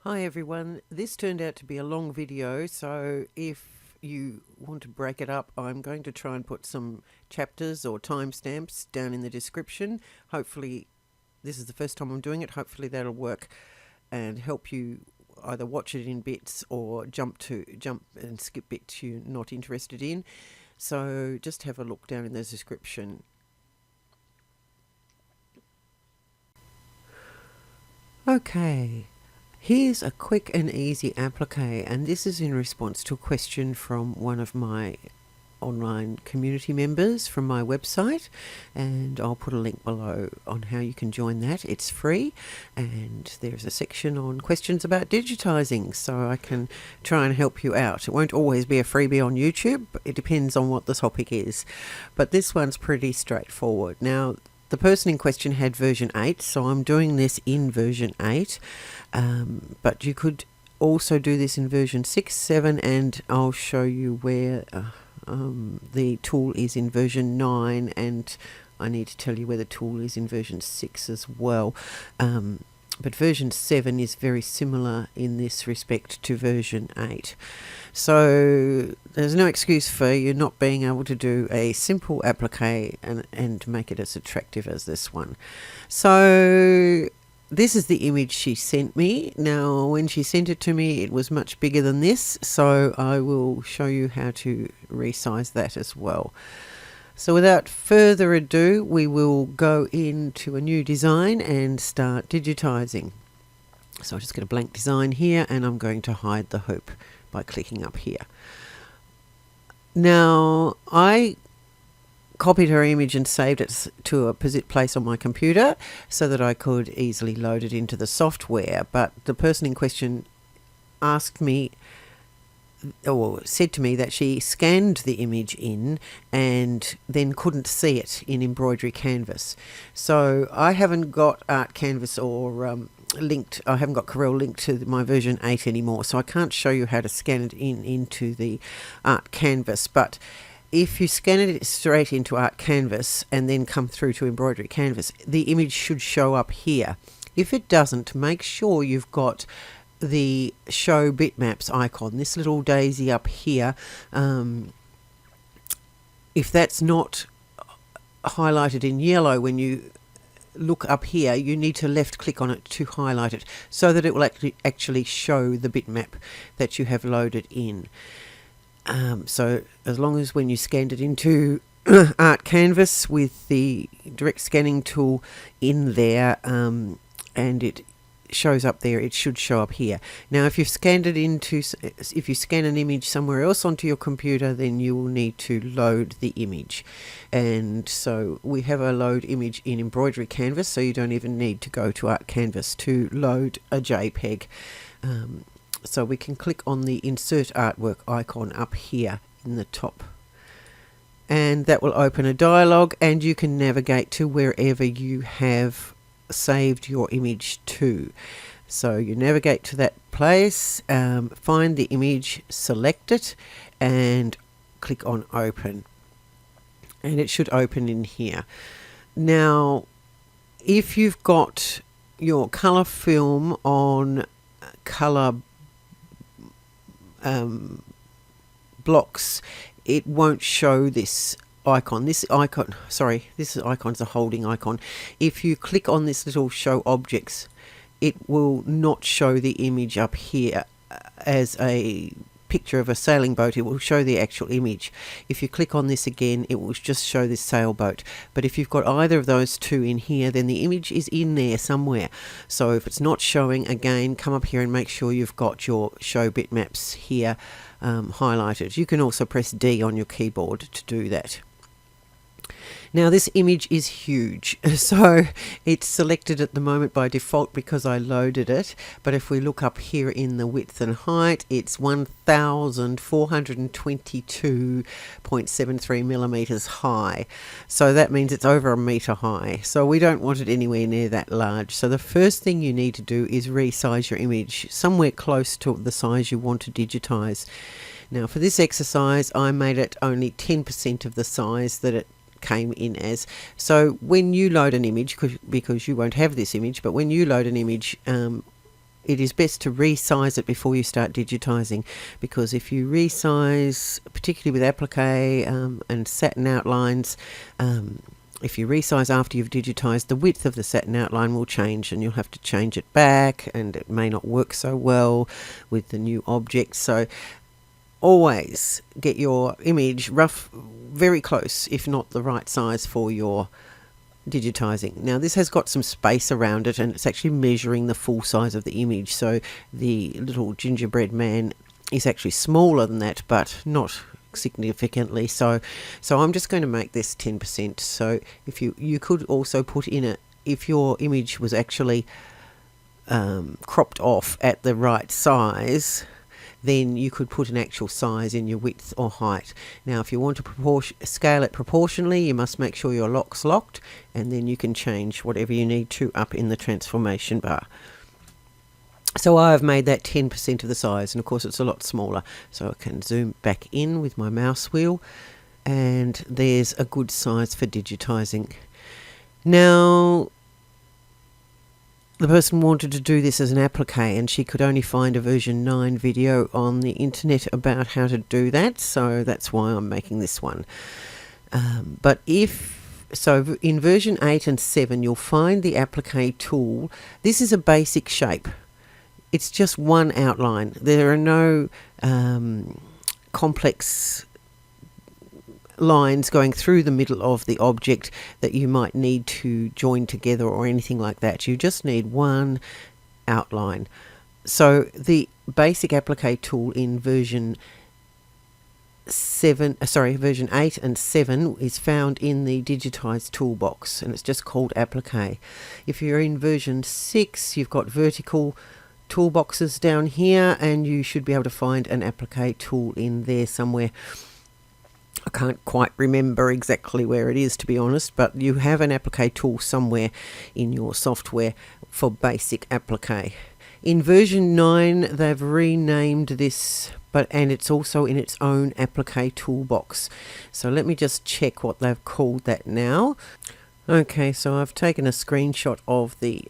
Hi everyone, this turned out to be a long video, so if you want to break it up, I'm going to try and put some chapters or timestamps down in the description. Hopefully, this is the first time I'm doing it, hopefully that'll work and help you either watch it in bits or jump and skip bits you're not interested in. So just have a look down in the description. Okay. Here's a quick and easy applique, and this is in response to a question from one of my online community members from my website, and I'll put a link below on how you can join that. It's free, and there's a section on questions about digitizing, so I can try and help you out. It won't always be a freebie on YouTube, it depends on what the topic is, but this one's pretty straightforward. Now, the person in question had version 8, so I'm doing this in version 8, but you could also do this in version 6, 7, and I'll show you where the tool is in version 9, and I need to tell you where the tool is in version 6 as well. But version 7 is very similar in this respect to version 8. So there's no excuse for you not being able to do a simple applique and make it as attractive as this one. So this is the image she sent me. Now, when she sent it to me, it was much bigger than this, so I will show you how to resize that as well. So without further ado, we will go into a new design and start digitizing. So I'll just get a blank design here, and I'm going to hide the hoop by clicking up here. Now, I copied her image and saved it to a place on my computer so that I could easily load it into the software, but the person in question asked me, or said to me, that she scanned the image in and then couldn't see it in embroidery canvas. So I haven't got Art Canvas or I haven't got Corel linked to my version 8 anymore, so I can't show you how to scan it into the Art Canvas. But if you scan it straight into Art Canvas and then come through to embroidery canvas, the image should show up here. If it doesn't, make sure you've got the show bitmaps icon, this little daisy up here. If that's not highlighted in yellow when you look up here, you need to left click on it to highlight it so that it will actually show the bitmap that you have loaded in. So as long as when you scanned it into Art Canvas with the direct scanning tool in there, and it shows up there, it should show up here. Now, if you scan an image somewhere else onto your computer, then you will need to load the image. And so we have a load image in embroidery canvas, so you don't even need to go to Art Canvas to load a JPEG. So we can click on the insert artwork icon up here in the top, and that will open a dialog, and you can navigate to wherever you have saved your image to. So you navigate to that place, find the image, select it, and click on open, and it should open in here. Now, if you've got your color film on color blocks, it won't show this icon. This icon's a holding icon. If you click on this little show objects, it will not show the image up here as a picture of a sailing boat. It will show the actual image. If you click on this again, it will just show this sailboat. But if you've got either of those two in here, then the image is in there somewhere. So if it's not showing, again, come up here and make sure you've got your show bitmaps here highlighted. You can also press D on your keyboard to do that. Now, this image is huge, so it's selected at the moment by default because I loaded it, but if we look up here in the width and height, it's 1422.73 millimeters high, so that means it's over a meter high, so we don't want it anywhere near that large. So the first thing you need to do is resize your image somewhere close to the size you want to digitize. Now, for this exercise, I made it only 10% of the size that it came in as. So when you load an image, because you won't have this image, but when you load an image, it is best to resize it before you start digitizing, because if you resize, particularly with applique and satin outlines, if you resize after you've digitized, the width of the satin outline will change and you'll have to change it back, and it may not work so well with the new object. So always get your image very close, if not the right size for your digitizing. Now this has got some space around it, and it's actually measuring the full size of the image, so the little gingerbread man is actually smaller than that, but not significantly. So I'm just going to make this 10%. So if you could also put in it, if your image was actually cropped off at the right size, then you could put an actual size in your width or height. Now if you want to scale it proportionally, you must make sure your lock's locked, and then you can change whatever you need to up in the transformation bar. So I've made that 10% of the size, and of course it's a lot smaller, so I can zoom back in with my mouse wheel, and there's a good size for digitizing. Now the person wanted to do this as an applique, and she could only find a version 9 video on the internet about how to do that, so that's why I'm making this one. But in version 8 and 7 you'll find the applique tool. This is a basic shape. It's just one outline. There are no complex lines going through the middle of the object that you might need to join together or anything like that. You just need one outline. So the basic applique tool in version 8 and 7 is found in the Digitize toolbox, and it's just called applique. If you're in version 6, you've got vertical toolboxes down here, and you should be able to find an applique tool in there somewhere. I can't quite remember exactly where it is, to be honest, but you have an applique tool somewhere in your software for basic applique. In version 9 they've renamed this, and it's also in its own applique toolbox. So let me just check what they've called that now. Okay, so I've taken a screenshot of the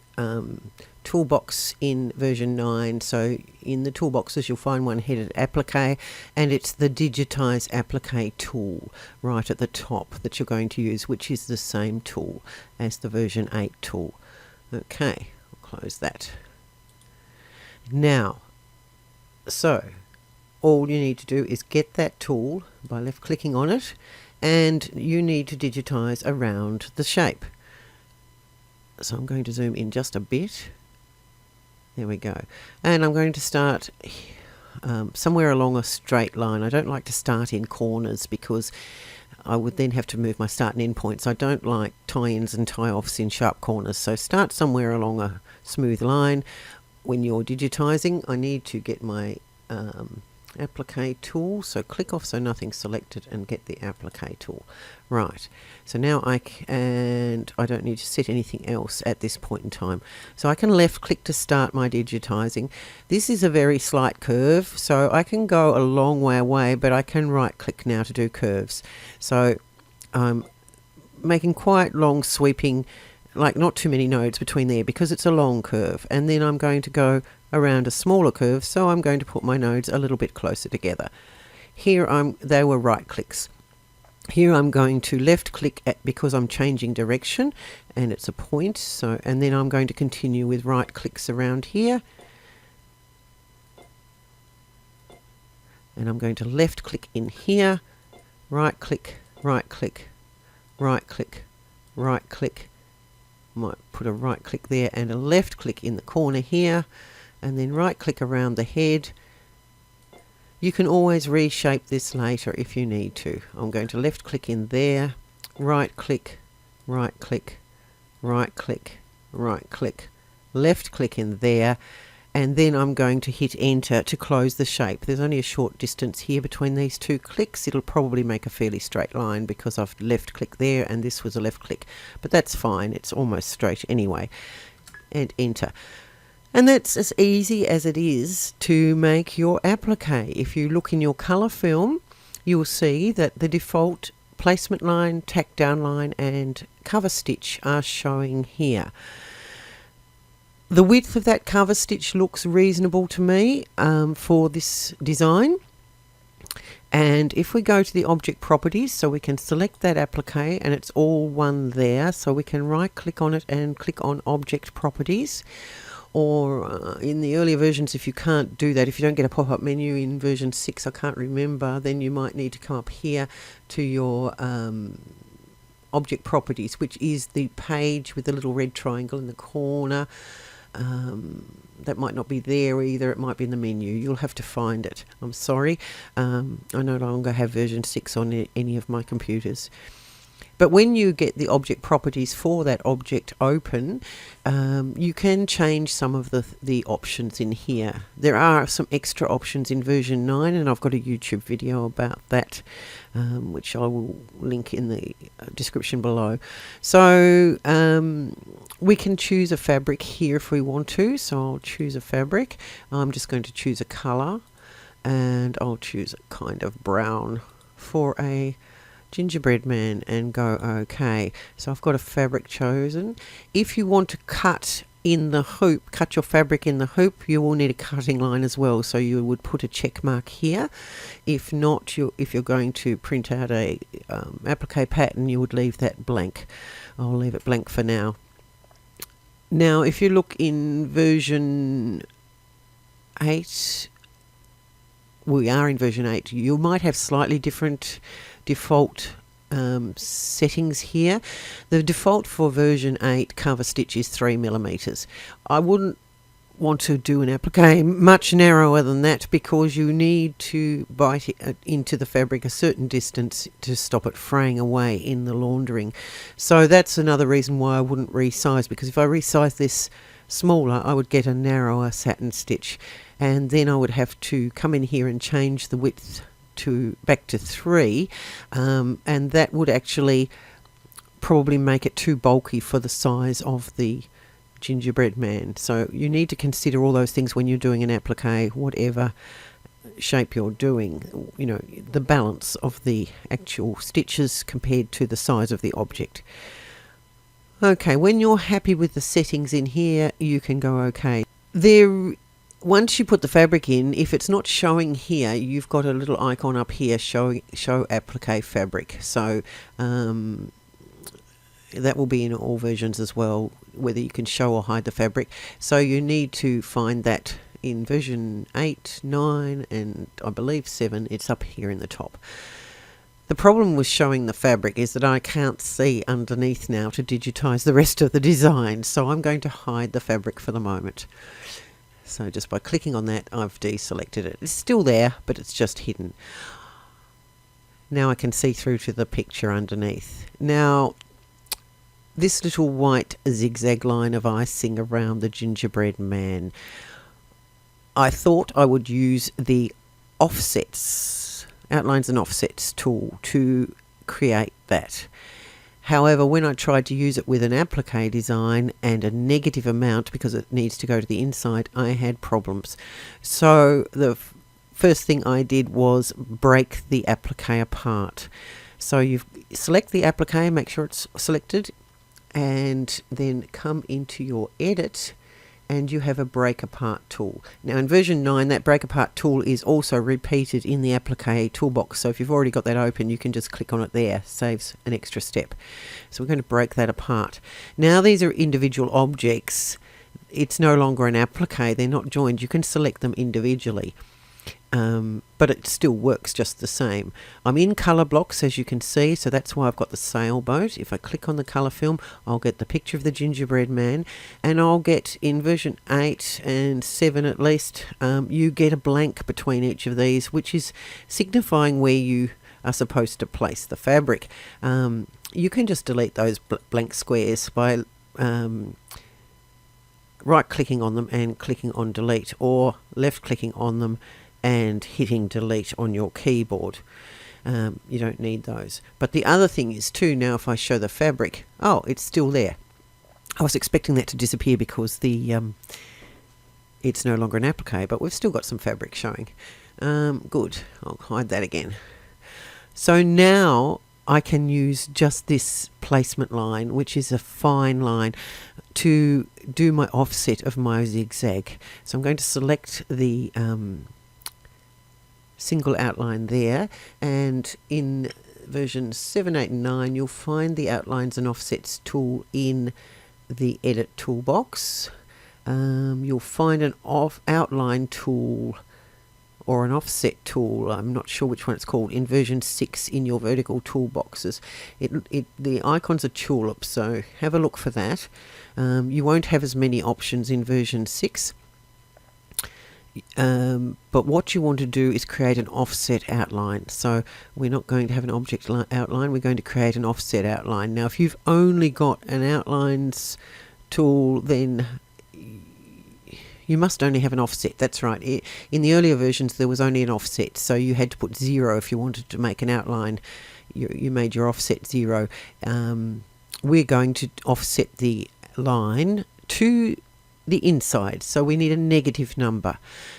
toolbox in version 9. So in the toolboxes you'll find one headed applique, and it's the Digitize Applique tool right at the top that you're going to use, which is the same tool as the version 8 tool. Okay, I'll close that. Now, so all you need to do is get that tool by left clicking on it, and you need to digitize around the shape. So I'm going to zoom in just a bit. There we go. And I'm going to start somewhere along a straight line. I don't like to start in corners because I would then have to move my start and end points. I don't like tie-ins and tie-offs in sharp corners. So start somewhere along a smooth line. When you're digitizing, I need to get my applique tool, so click off so nothing's selected and get the applique tool. Right, so now I don't need to set anything else at this point in time. So I can left click to start my digitizing. This is a very slight curve, so I can go a long way away, but I can right click now to do curves. So I'm making quite long sweeping, like not too many nodes between there because it's a long curve, and then I'm going to go around a smaller curve, so I'm going to put my nodes a little bit closer together. Here they were right clicks. Here I'm going to left click because I'm changing direction and it's a point, so, and then I'm going to continue with right clicks around here, and I'm going to left click in here, right click, right click, right click, right click, might put a right click there and a left click in the corner here, and then right click around the head. You can always reshape this later if you need to. I'm going to left click in there, right click, right click, right click, right click, left click in there, and then I'm going to hit enter to close the shape. There's only a short distance here between these two clicks. It'll probably make a fairly straight line because I've left click there and this was a left click, but that's fine, it's almost straight anyway. And enter. And that's as easy as it is to make your applique. If you look in your colour film, you will see that the default placement line, tack down line and cover stitch are showing here. The width of that cover stitch looks reasonable to me for this design. And if we go to the object properties, so we can select that applique, and it's all one there, so we can right click on it and click on object properties. Or in the earlier versions, if you can't do that, if you don't get a pop-up menu in version 6, I can't remember, then you might need to come up here to your object properties, which is the page with the little red triangle in the corner. That might not be there either, it might be in the menu. You'll have to find it. I'm sorry, I no longer have version 6 on any of my computers. But when you get the object properties for that object open, you can change some of the options in here. There are some extra options in version 9, and I've got a YouTube video about that, which I will link in the description below. So we can choose a fabric here if we want to. So I'll choose a fabric. I'm just going to choose a colour, and I'll choose a kind of brown for a gingerbread man and go OK. So I've got a fabric chosen. If you want to cut in the hoop, cut your fabric in the hoop, you will need a cutting line as well. So you would put a check mark here. If not, if you're going to print out a applique pattern, you would leave that blank. I'll leave it blank for now. Now, if you look in version 8, we are in version 8, you might have slightly different default settings here. The default for version 8 cover stitch is 3mm. I wouldn't want to do an applique much narrower than that, because you need to bite it into the fabric a certain distance to stop it fraying away in the laundering. So that's another reason why I wouldn't resize, because if I resize this smaller, I would get a narrower satin stitch, and then I would have to come in here and change the width back to 3, and that would actually probably make it too bulky for the size of the gingerbread man. So you need to consider all those things when you're doing an applique, whatever shape you're doing, you know, the balance of the actual stitches compared to the size of the object. Okay, when you're happy with the settings in here, you can go OK. Once you put the fabric in, if it's not showing here, you've got a little icon up here showing show applique fabric. So that will be in all versions as well, whether you can show or hide the fabric. So you need to find that in version 8, 9 and I believe 7. It's up here in the top. The problem with showing the fabric is that I can't see underneath now to digitize the rest of the design, so I'm going to hide the fabric for the moment. So just by clicking on that, I've deselected it. It's still there, but it's just hidden. Now I can see through to the picture underneath. Now, this little white zigzag line of icing around the gingerbread man, I thought I would use the offsets, outlines and offsets tool to create that. However, when I tried to use it with an applique design and a negative amount, because it needs to go to the inside, I had problems. So the first thing I did was break the applique apart. So you select the applique, make sure it's selected, and then come into your edit, and you have a break apart tool. Now in version 9, that break apart tool is also repeated in the applique toolbox. So if you've already got that open, you can just click on it there. Saves an extra step. So we're going to break that apart. Now these are individual objects. It's no longer an applique. They're not joined. You can select them individually. But it still works just the same. I'm in colour blocks, as you can see, so that's why I've got the sailboat. If I click on the colour film, I'll get the picture of the gingerbread man, and I'll get, in version 8 and 7 at least, you get a blank between each of these, which is signifying where you are supposed to place the fabric. You can just delete those blank squares by right-clicking on them and clicking on delete, or left-clicking on them and hitting delete on your keyboard. You don't need those. But the other thing is too, now if I show the fabric, oh, it's still there. I was expecting that to disappear because the it's no longer an applique, but we've still got some fabric showing. Good, I'll hide that again. So now I can use just this placement line, which is a fine line, to do my offset of my zigzag. So I'm going to select the single outline there, and in version 7, 8 and 9 you'll find the outlines and offsets tool in the edit toolbox. You'll find an outline tool or an offset tool, I'm not sure which one it's called, in version 6 in your vertical toolboxes. The icons are tulips, so have a look for that. You won't have as many options in version 6. But what you want to do is create an offset outline. So we're not going to have an object outline, we're going to create an offset outline. Now if you've only got an outlines tool, then you must only have an offset. That's right. In the earlier versions there was only an offset, so you had to put 0 if you wanted to make an outline. You made your offset 0. We're going to offset the line to the inside, so we need a negative number,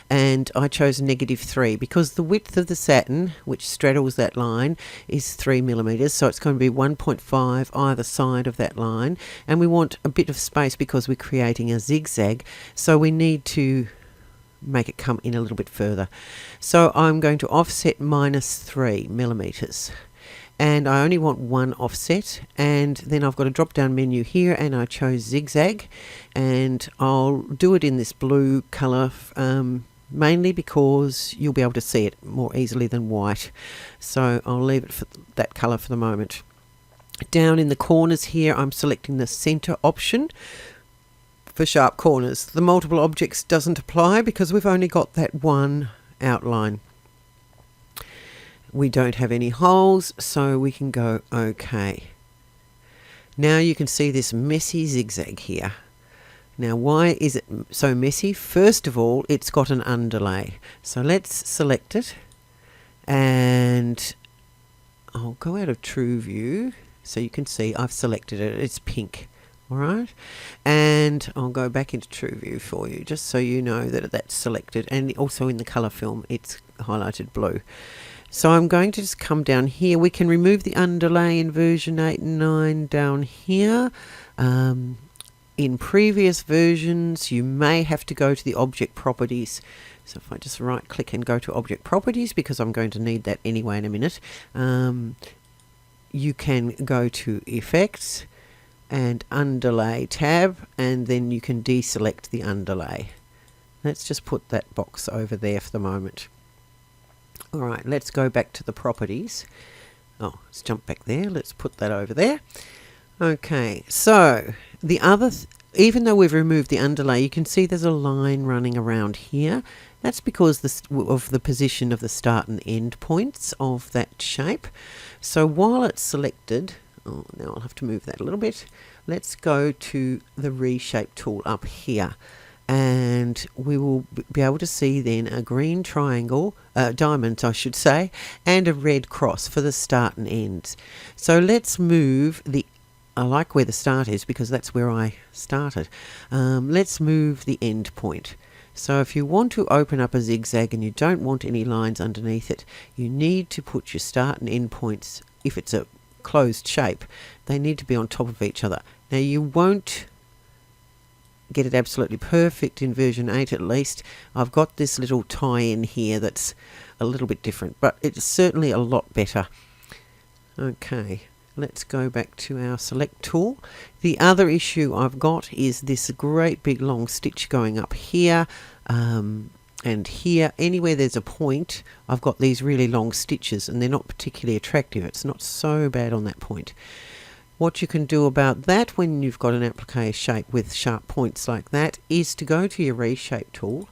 and I chose -3 because the width of the satin, which straddles that line, is 3 millimeters, so it's going to be 1.5 either side of that line, and we want a bit of space because we're creating a zigzag, so we need to make it come in a little bit further. So I'm going to offset -3 millimeters. And I only want one offset, and then I've got a drop down menu here, and I chose zigzag, and I'll do it in this blue colour mainly because you'll be able to see it more easily than white, so I'll leave it for that colour for the moment. Down in the corners here I'm selecting the centre option for sharp corners. The multiple objects doesn't apply because we've only got that one outline. We don't have any holes, so we can go OK. Now you can see this messy zigzag here. Now why is it so messy? First of all, it's got an underlay. So let's select it, and I'll go out of true view so you can see I've selected it. It's pink. Alright, and I'll go back into true view for you just so you know that that's selected, and also in the colour film it's highlighted blue. So I'm going to just come down here. We can remove the underlay in version 8 and 9 down here. In previous versions you may have to go to the object properties. So if I just right click and go to object properties, because I'm going to need that anyway in a minute, you can go to effects and underlay tab, and then you can deselect the underlay. Let's just put that box over there for the moment. Alright, let's go back to the properties. Oh, let's jump back there. Let's put that over there. Okay, so the other, even though we've removed the underlay, you can see there's a line running around here. That's because of the position of the start and end points of that shape. So while it's selected, oh, now I'll have to move that a little bit. Let's go to the reshape tool up here, and we will be able to see then a green triangle, diamond I should say, and a red cross for the start and ends. So let's move the, I like where the start is because that's where I started. Let's move the end point. So if you want to open up a zigzag and you don't want any lines underneath it, you need to put your start and end points, if it's a closed shape, they need to be on top of each other. Now you won't get it absolutely perfect in version 8 at least. I've got this little tie-in here that's a little bit different, but it's certainly a lot better. Okay, let's go back to our select tool. The other issue I've got is this great big long stitch going up here and here. Anywhere there's a point, I've got these really long stitches, and they're not particularly attractive. It's not so bad on that point. What you can do about that when you've got an applique shape with sharp points like that is to go to your reshape tool,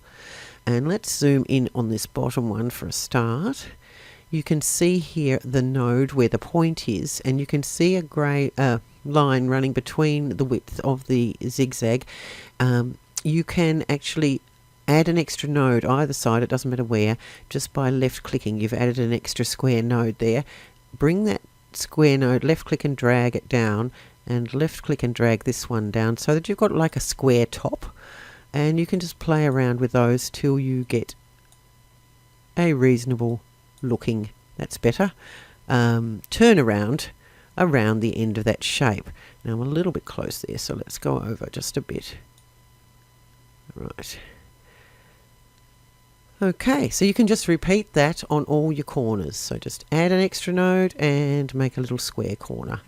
and let's zoom in on this bottom one for a start. You can see here the node where the point is, and you can see a grey line running between the width of the zigzag. You can actually add an extra node either side, it doesn't matter where, just by left clicking. You've added an extra square node there. Bring that square node, left click and drag it down, and left click and drag this one down so that you've got like a square top, and you can just play around with those till you get a reasonable looking, that's better, turnaround around the end of that shape. Now I'm a little bit close there, so let's go over just a bit. Right. Okay, so you can just repeat that on all your corners. So just add an extra node and make a little square corner.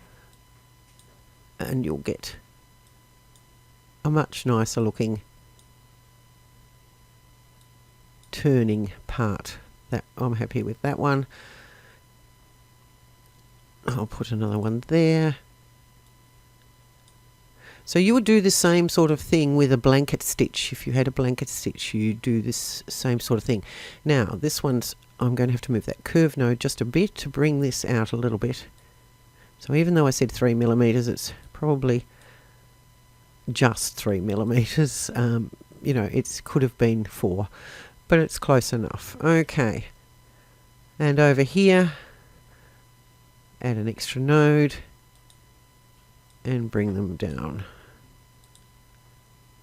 And you'll get a much nicer looking turning part. That I'm happy with that one. I'll put another one there. So you would do the same sort of thing with a blanket stitch. If you had a blanket stitch, you do this same sort of thing. Now, this one's, I'm going to have to move that curve node just a bit to bring this out a little bit. So even though I said 3mm, it's probably just 3mm. You know, it could have been 4, but it's close enough. Okay. And over here, add an extra node and bring them down.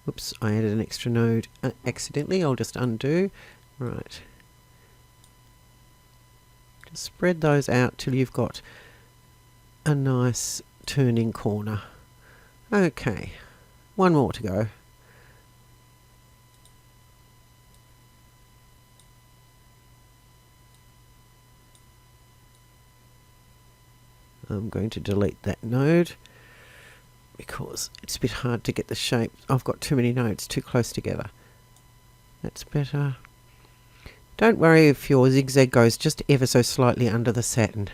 Oops, I added an extra node accidentally. I'll just undo. Right. Just spread those out till you've got a nice turning corner. Okay, one more to go. I'm going to delete that node because it's a bit hard to get the shape. I've got too many nodes too close together. That's better. Don't worry if your zigzag goes just ever so slightly under the satin,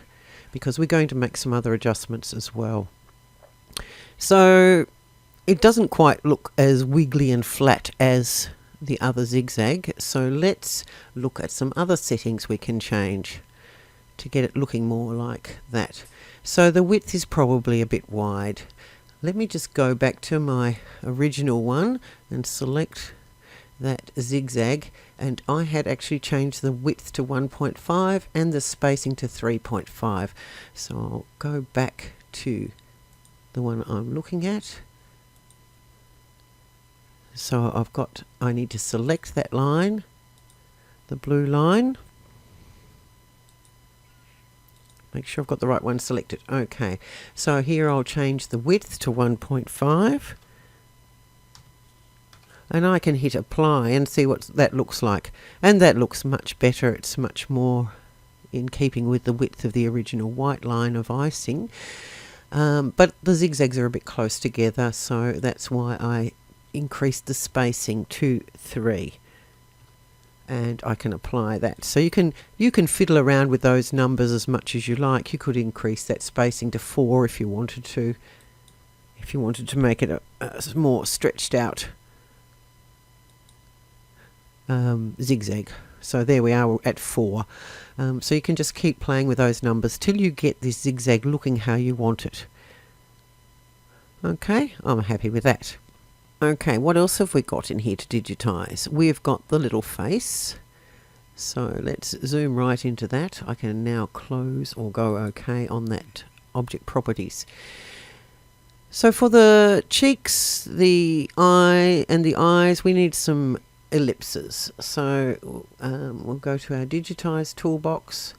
because we're going to make some other adjustments as well. So it doesn't quite look as wiggly and flat as the other zigzag, so let's look at some other settings we can change to get it looking more like that. So the width is probably a bit wide. Let me just go back to my original one and select that zigzag, and I had actually changed the width to 1.5 and the spacing to 3.5. So I'll go back to the one I'm looking at. So I need to select that line, the blue line. Make sure I've got the right one selected. Okay, so here I'll change the width to 1.5. And I can hit apply and see what that looks like. And that looks much better. It's much more in keeping with the width of the original white line of icing. But the zigzags are a bit close together, so that's why I increased the spacing to 3. And I can apply that. So you can fiddle around with those numbers as much as you like. You could increase that spacing to 4 if you wanted to. If you wanted to make it a more stretched out zigzag. So there we are at 4. So you can just keep playing with those numbers till you get this zigzag looking how you want it. Okay, I'm happy with that. Okay, what else have we got in here to digitize? We've got the little face. So let's zoom right into that. I can now close or go OK on that object properties. So for the cheeks, the eye and the eyes, we need some ellipses. So we'll go to our digitize toolbox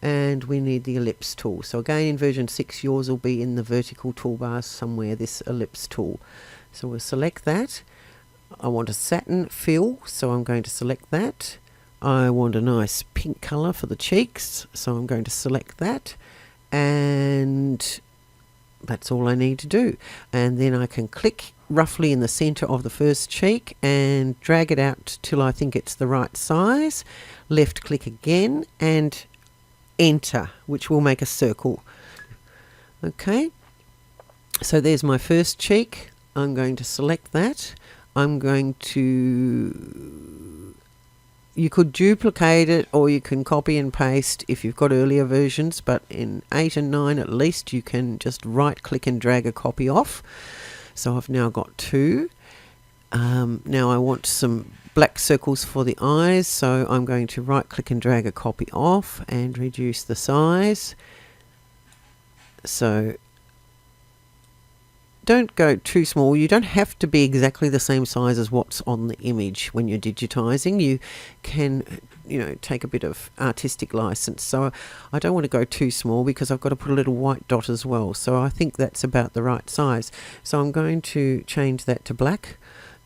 and we need the ellipse tool. So again, in version 6, yours will be in the vertical toolbar somewhere, this ellipse tool. So we'll select that. I want a satin fill, so I'm going to select that. I want a nice pink colour for the cheeks, so I'm going to select that. And that's all I need to do. And then I can click roughly in the centre of the first cheek and drag it out till I think it's the right size. Left click again and enter, which will make a circle. Okay, so there's my first cheek. I'm going to select that. I'm going to, you could duplicate it or you can copy and paste if you've got earlier versions, but in 8 and 9 at least you can just right click and drag a copy off. So I've now got 2. Now I want some black circles for the eyes, so I'm going to right click and drag a copy off and reduce the size. So don't go too small. You don't have to be exactly the same size as what's on the image when you're digitizing. You can, take a bit of artistic license. So I don't want to go too small because I've got to put a little white dot as well. So I think that's about the right size. So I'm going to change that to black,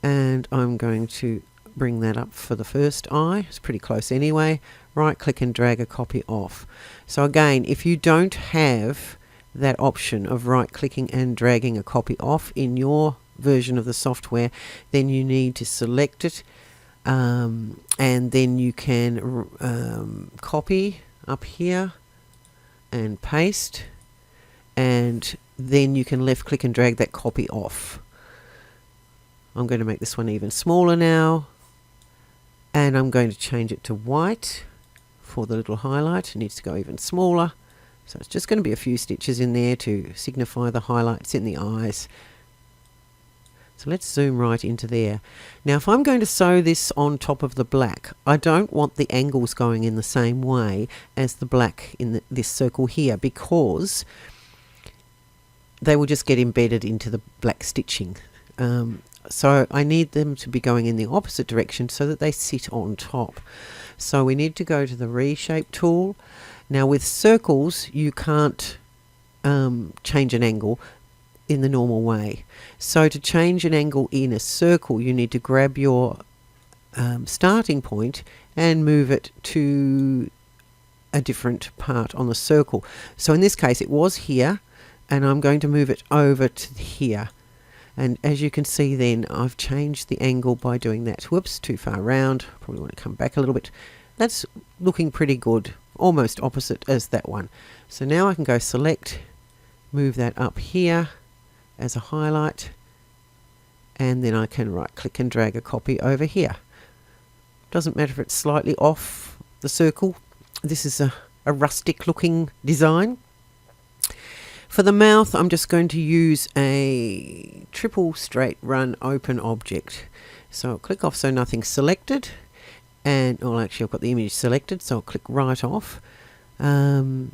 and I'm going to bring that up for the first eye. It's pretty close anyway. Right click and drag a copy off. So again, if you don't have that option of right clicking and dragging a copy off in your version of the software, then you need to select it, and then you can copy up here and paste, and then you can left click and drag that copy off. I'm going to make this one even smaller now, and I'm going to change it to white for the little highlight. It needs to go even smaller. So it's just going to be a few stitches in there to signify the highlights in the eyes. So let's zoom right into there. Now if I'm going to sew this on top of the black, I don't want the angles going in the same way as the black in this circle here, because they will just get embedded into the black stitching. So I need them to be going in the opposite direction so that they sit on top. So we need to go to the reshape tool. Now with circles, you can't change an angle in the normal way. So to change an angle in a circle, you need to grab your starting point and move it to a different part on the circle. So in this case, it was here, and I'm going to move it over to here. And as you can see then, I've changed the angle by doing that. Whoops, too far round. Probably want to come back a little bit. That's looking pretty good. Almost opposite as that one. So now I can go select, move that up here as a highlight, and then I can right click and drag a copy over here. Doesn't matter if it's slightly off the circle. This is a rustic looking design. For the mouth, I'm just going to use a triple straight run open object. So I'll click off so nothing's selected. And actually I've got the image selected, so I'll click right off and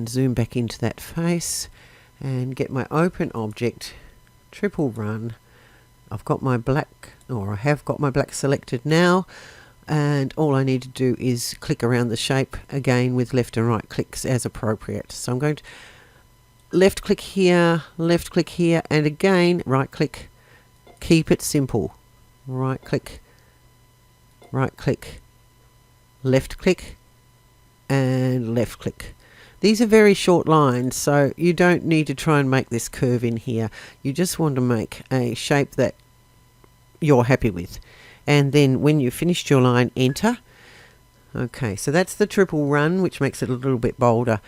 zoom back into that face and get my open object, triple run. I've got my black, or I have got my black selected now, and all I need to do is click around the shape again with left and right clicks as appropriate. So I'm going to left click here, and again right click. Keep it simple. Right click, left click, and left click. These are very short lines, so you don't need to try and make this curve in here. You just want to make a shape that you're happy with. And then when you've finished your line, enter. Okay, so that's the triple run, which makes it a little bit bolder.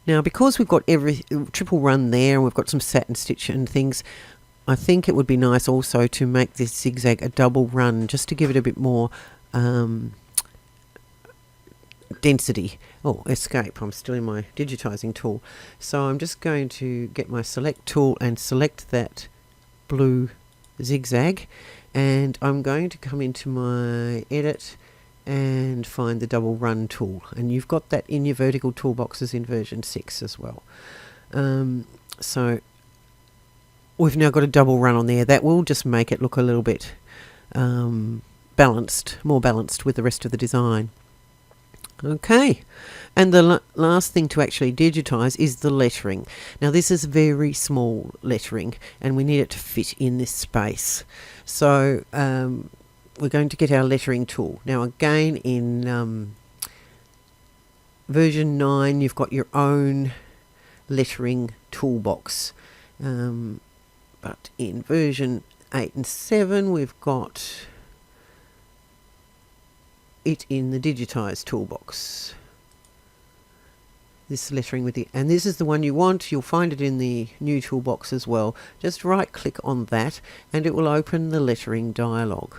Now, because we've got every triple run there, and we've got some satin stitch and things, I think it would be nice also to make this zigzag a double run, just to give it a bit more density. Oh, escape. I'm still in my digitizing tool. So I'm just going to get my select tool and select that blue zigzag. And I'm going to come into my edit and find the double run tool. And you've got that in your vertical toolboxes in version 6 as well. So we've now got a double run on there. That will just make it look a little bit balanced, more balanced with the rest of the design. Okay, and the last thing to actually digitize is the lettering. Now this is very small lettering, and we need it to fit in this space. So we're going to get our lettering tool. Now again, in version 9, you've got your own lettering toolbox. But in version 8 and 7, we've got it in the Digitize toolbox. This lettering with the, and this is the one you want. You'll find it in the new toolbox as well. Just right click on that and it will open the lettering dialog.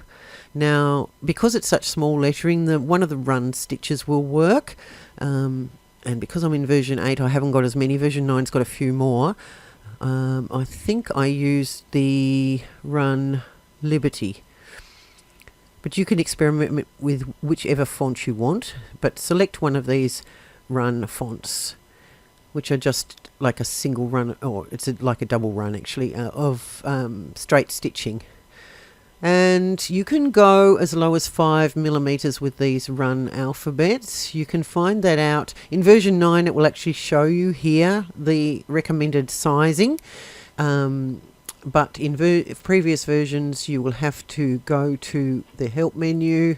Now, because it's such small lettering, one of the run stitches will work. And because I'm in version 8, I haven't got as many. Version 9's got a few more. I think I used the Run Liberty, but you can experiment with whichever font you want, but select one of these Run fonts which are just like a single run, or like a double run actually, of straight stitching. And you can go as low as 5mm with these run alphabets. You can find that out in version 9. It will actually show you here the recommended sizing, but in previous versions you will have to go to the help menu,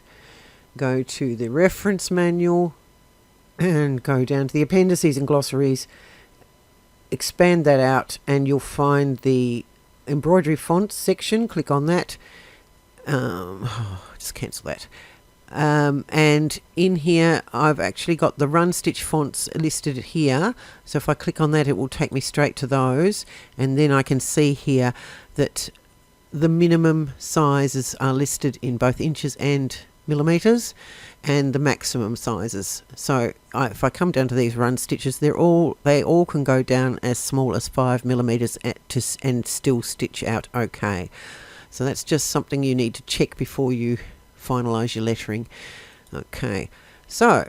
go to the reference manual, and go down to the appendices and glossaries, expand that out, and you'll find the embroidery fonts section. Click on that. Just cancel that. And in here I've actually got the run stitch fonts listed here, so if I click on that it will take me straight to those, and then I can see here that the minimum sizes are listed in both inches and millimeters, and the maximum sizes. So if I come down to these run stitches, they all can go down as small as 5mm and still stitch out okay. So that's just something you need to check before you finalize your lettering. Okay, so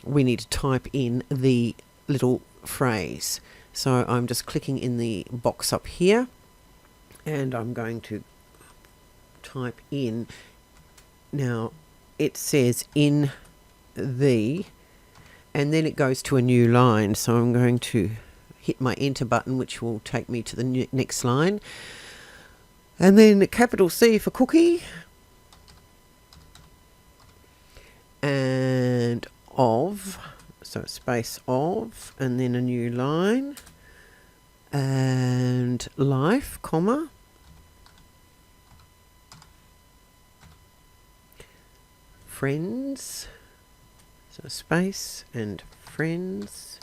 we need to type in the little phrase. So I'm just clicking in the box up here, and I'm going to type in. Now it says in the, and then it goes to a new line, so I'm going to hit my enter button, which will take me to the next line. And then capital C for cookie, and of, so space of, and then a new line, and life, comma, friends, so space and friends,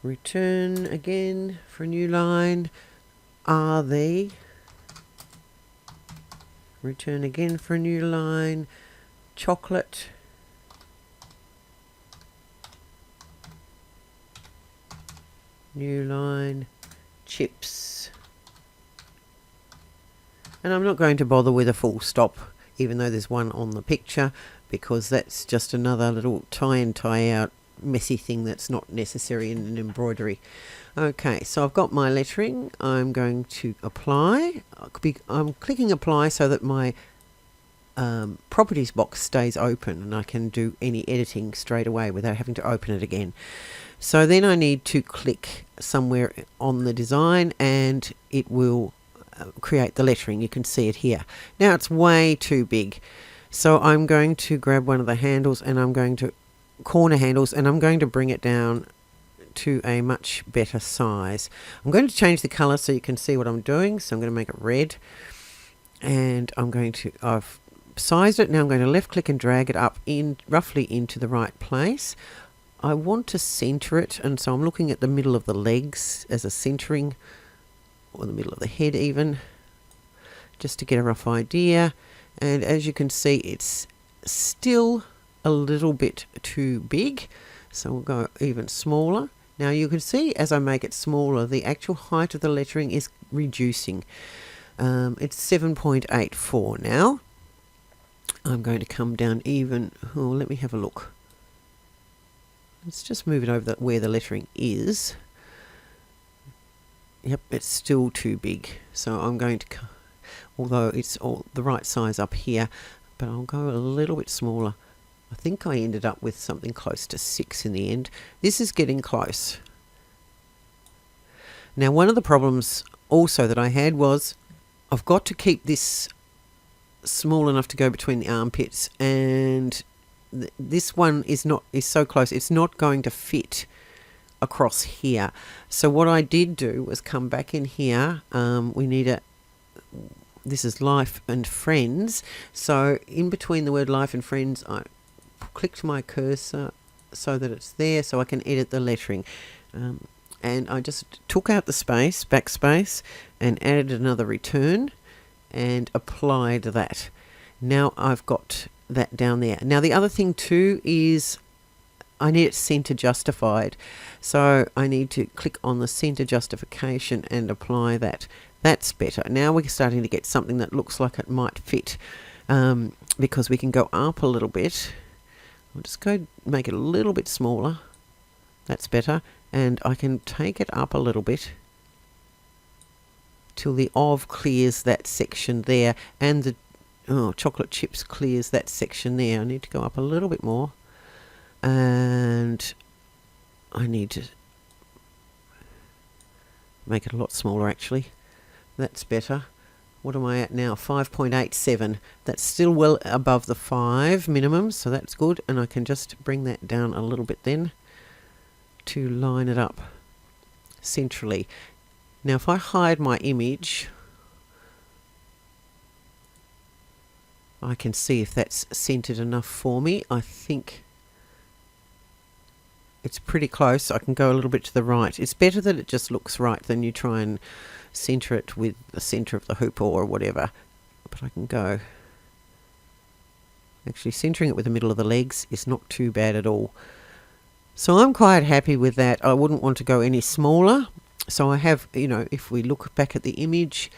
return again for a new line, are they, return again for a new line, chocolate, new line, chips. And I'm not going to bother with a full stop, even though there's one on the picture, because that's just another little tie in, tie out messy thing that's not necessary in an embroidery. Okay, so I've got my lettering. I'm going to apply. I'm clicking apply so that my properties box stays open and I can do any editing straight away without having to open it again. So then I need to click somewhere on the design and it will create the lettering. You can see it here. Now it's way too big, so I'm going to grab one of the handles, and I'm going to corner handles, and I'm going to bring it down to a much better size. I'm going to change the color so you can see what I'm doing. So I'm going to make it red, and I've sized it. Now I'm going to left click and drag it up in roughly into the right place. I want to center it, and so I'm looking at the middle of the legs as a centering, or the middle of the head even, just to get a rough idea. And as you can see, it's still a little bit too big, so we'll go even smaller. Now you can see as I make it smaller, the actual height of the lettering is reducing. It's 7.84 now. I'm going to come down even, let me have a look. Let's just move it over where the lettering is. Yep, it's still too big. So I'm going to, although it's all the right size up here, but I'll go a little bit smaller. I think I ended up with something close to 6 in the end. This is getting close. Now, one of the problems also that I had was I've got to keep this small enough to go between the armpits, and this one is so close, it's not going to fit across here. So what I did do was come back in here. This is life and friends. So in between the word life and friends, I clicked my cursor so that it's there, so I can edit the lettering. And I just took out the backspace, and added another return and applied that. Now I've got that down there. Now the other thing too is I need it center justified. So I need to click on the center justification and apply that. That's better. Now we're starting to get something that looks like it might fit, because we can go up a little bit. I'll just go make it a little bit smaller. That's better. And I can take it up a little bit till the of clears that section there, and the chocolate chips clears that section there. I need to go up a little bit more, and I need to make it a lot smaller actually. That's better. What am I at now? 5.87. That's still well above the 5 minimum, so that's good. And I can just bring that down a little bit then to line it up centrally. Now if I hide my image, I can see if that's centered enough for me. I think it's pretty close. I can go a little bit to the right. It's better that it just looks right than you try and center it with the center of the hoop or whatever. But I can go. Actually, centering it with the middle of the legs is not too bad at all. So I'm quite happy with that. I wouldn't want to go any smaller. So I have, if we look back at the image,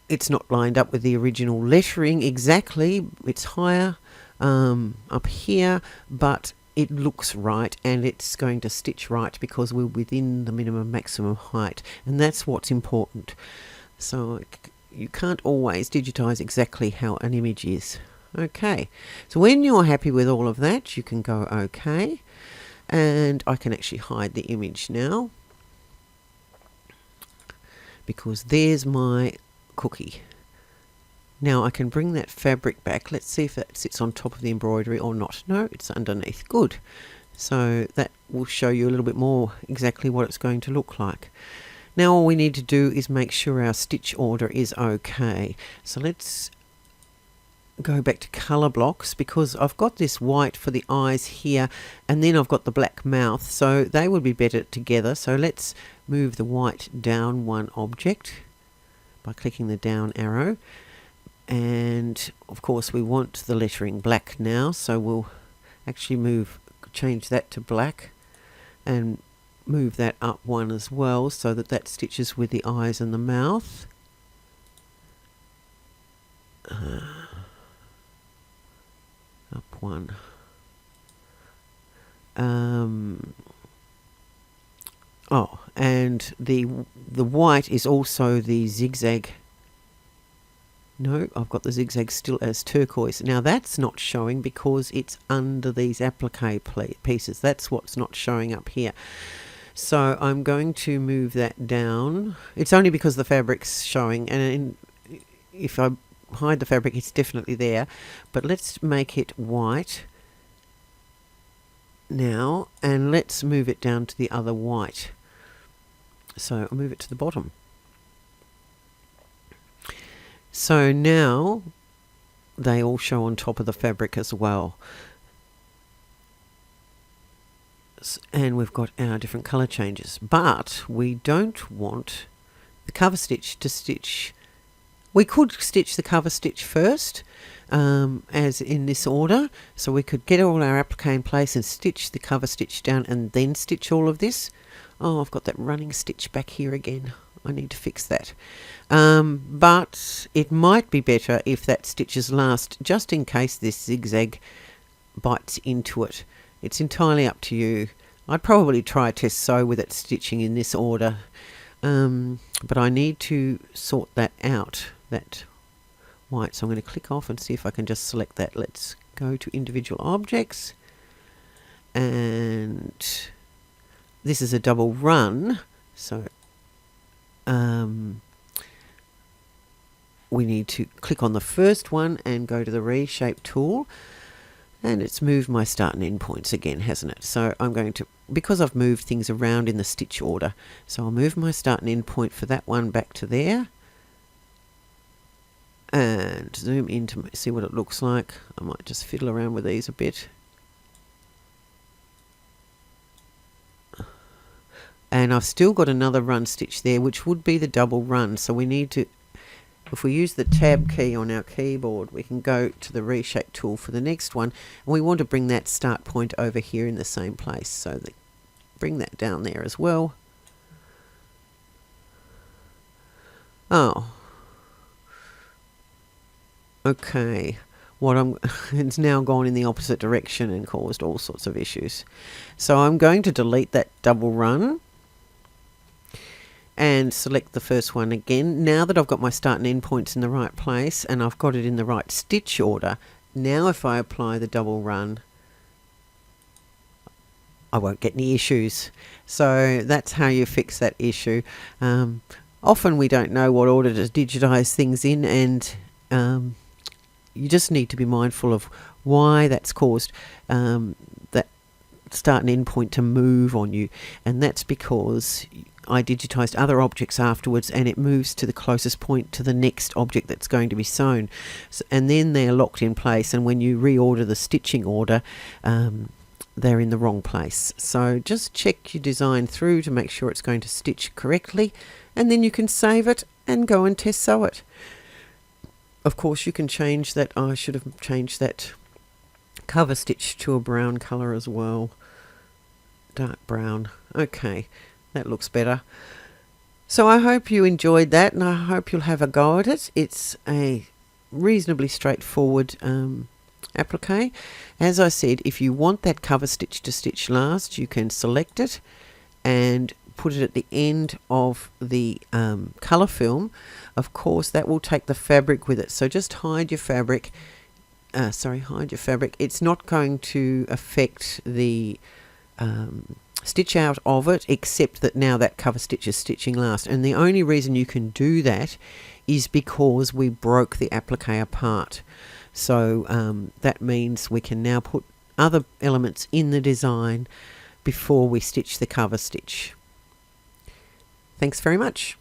it's not lined up with the original lettering exactly. It's higher up here, but it looks right, and it's going to stitch right because we're within the minimum maximum height, and that's what's important. So you can't always digitize exactly how an image is. Okay, so when you're happy with all of that, you can go OK, and I can actually hide the image now because there's my cookie. Now I can bring that fabric back. Let's see if that sits on top of the embroidery or not. No, it's underneath. Good. So that will show you a little bit more exactly what it's going to look like. Now all we need to do is make sure our stitch order is okay. So let's go back to colour blocks, because I've got this white for the eyes here, and then I've got the black mouth, so they would be better together. So let's move the white down one object by clicking the down arrow. And of course we want the lettering black now, so we'll actually change that to black and move that up one as well, so that that stitches with the eyes and the mouth. Up one. And the white is also the zigzag. No, I've got the zigzag still as turquoise. Now that's not showing because it's under these applique pieces. That's what's not showing up here. So I'm going to move that down. It's only because the fabric's showing, and if I hide the fabric, it's definitely there. But let's make it white now, and let's move it down to the other white. So I'll move it to the bottom. So now they all show on top of the fabric as well. And we've got our different colour changes. But we don't want the cover stitch to stitch. We could stitch the cover stitch first, as in this order. So we could get all our applique in place and stitch the cover stitch down and then stitch all of this. Oh, I've got that running stitch back here again. I need to fix that. But it might be better if that stitch is last, just in case this zigzag bites into it. It's entirely up to you. I'd probably try a test sew with it stitching in this order. But I need to sort that out, that white. So I'm going to click off and see if I can just select that. Let's go to individual objects. And this is a double run. So we need to click on the first one and go to the reshape tool, and it's moved my start and end points again, hasn't it? So I'm going to, because I've moved things around in the stitch order, so I'll move my start and end point for that one back to there and zoom in to see what it looks like. I might just fiddle around with these a bit. And I've still got another run stitch there, which would be the double run. So we need to, if we use the tab key on our keyboard, we can go to the reshape tool for the next one. And we want to bring that start point over here in the same place. So bring that down there as well. Oh. Okay. it's now gone in the opposite direction and caused all sorts of issues. So I'm going to delete that double run and select the first one again. Now that I've got my start and end points in the right place and I've got it in the right stitch order, now if I apply the double run, I won't get any issues. So that's how you fix that issue. Often we don't know what order to digitize things in, and you just need to be mindful of why that's caused that start and end point to move on you, and that's because I digitized other objects afterwards and it moves to the closest point to the next object that's going to be sewn, and then they're locked in place, and when you reorder the stitching order, they're in the wrong place. So just check your design through to make sure it's going to stitch correctly, and then you can save it and go and test sew it. Of course you can change that. I should have changed that cover stitch to a brown colour as well, dark brown. Okay, that looks better. So I hope you enjoyed that, and I hope you'll have a go at it. It's a reasonably straightforward applique. As I said, if you want that cover stitch to stitch last, you can select it and put it at the end of the colour film. Of course that will take the fabric with it, so just hide your fabric. Hide your fabric. It's not going to affect the stitch out of it, except that now that cover stitch is stitching last, and the only reason you can do that is because we broke the applique apart. So that means we can now put other elements in the design before we stitch the cover stitch. Thanks very much.